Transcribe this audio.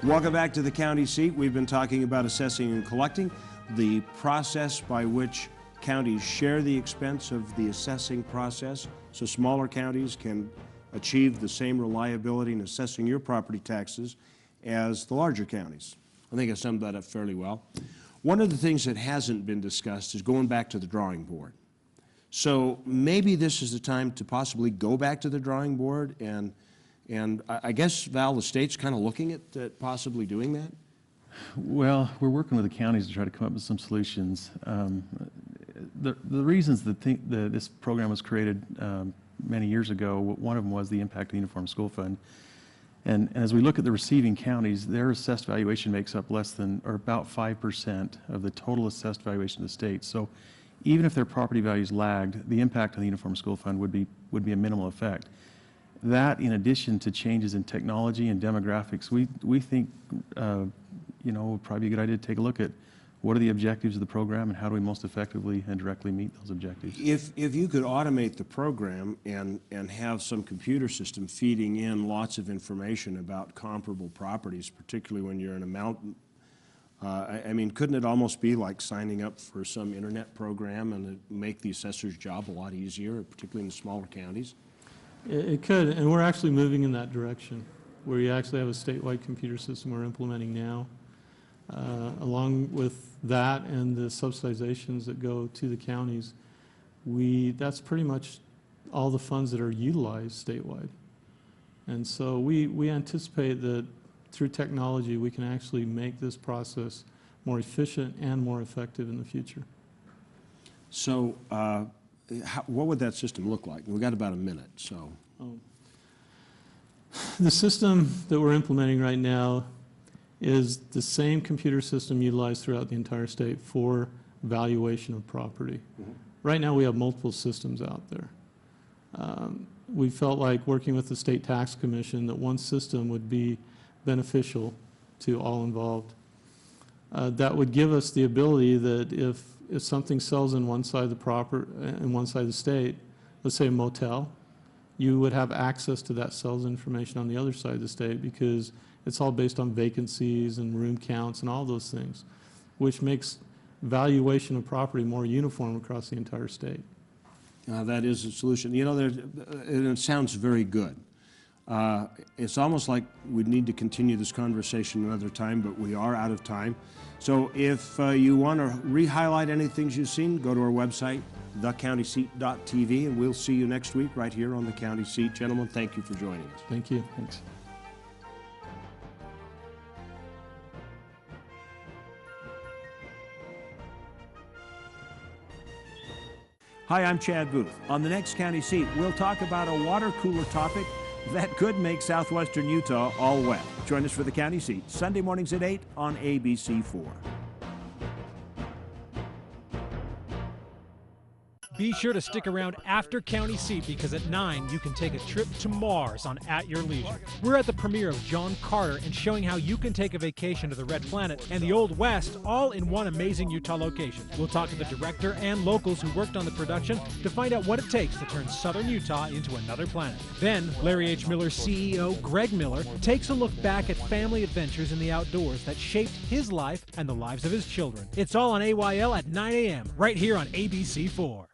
Welcome back to the county seat. We've been talking about assessing and collecting, the process by which counties share the expense of the assessing process so smaller counties can achieve the same reliability in assessing your property taxes as the larger counties. I think I summed that up fairly well. One of the things that hasn't been discussed is going back to the drawing board. So maybe this is the time to possibly go back to the drawing board, and I guess, Val, the state's kind of looking at possibly doing that? Well, we're working with the counties to try to come up with some solutions. The reasons that this program was created many years ago, one of them was the impact of the Uniform School Fund. And as we look at the receiving counties, their assessed valuation makes up less than, or about 5% of the total assessed valuation of the state. So even if their property values lagged, the impact on the Uniform School Fund would be a minimal effect. That, in addition to changes in technology and demographics, we think would probably be a good idea to take a look at what are the objectives of the program and how do we most effectively and directly meet those objectives. If you could automate the program and have some computer system feeding in lots of information about comparable properties, particularly when you're in a mountain, I mean, couldn't it almost be like signing up for some internet program and make the assessor's job a lot easier, particularly in the smaller counties? It could, and we're actually moving in that direction, where you actually have a statewide computer system we're implementing now. Along with that and the subsidizations that go to the counties, that's pretty much all the funds that are utilized statewide. And so we anticipate that through technology we can actually make this process more efficient and more effective in the future. So what would that system look like? We've got about a minute, so. The system that we're implementing right now is the same computer system utilized throughout the entire state for valuation of property. Mm-hmm. Right now we have multiple systems out there. We felt like working with the State Tax Commission that one system would be beneficial to all involved. That would give us the ability that if something sells in one side of the state, let's say a motel, you would have access to that sales information on the other side of the state because it's all based on vacancies and room counts and all those things, which makes valuation of property more uniform across the entire state. That is a solution. You know, it sounds very good. It's almost like we need to continue this conversation another time, but we are out of time. So if you want to re-highlight any things you've seen, go to our website, thecountyseat.tv, and we'll see you next week right here on The County Seat. Gentlemen, thank you for joining us. Thank you. Thanks. Hi, I'm Chad Booth. On the next County Seat, we'll talk about a water cooler topic that could make southwestern Utah all wet. Join us for the County Seat, Sunday mornings at 8 on ABC4. Be sure to stick around after County Seat because at 9 you can take a trip to Mars on At Your Leisure. We're at the premiere of John Carter and showing how you can take a vacation to the Red Planet and the Old West all in one amazing Utah location. We'll talk to the director and locals who worked on the production to find out what it takes to turn southern Utah into another planet. Then Larry H. Miller's CEO Greg Miller takes a look back at family adventures in the outdoors that shaped his life and the lives of his children. It's all on AYL at 9 a.m. right here on ABC4.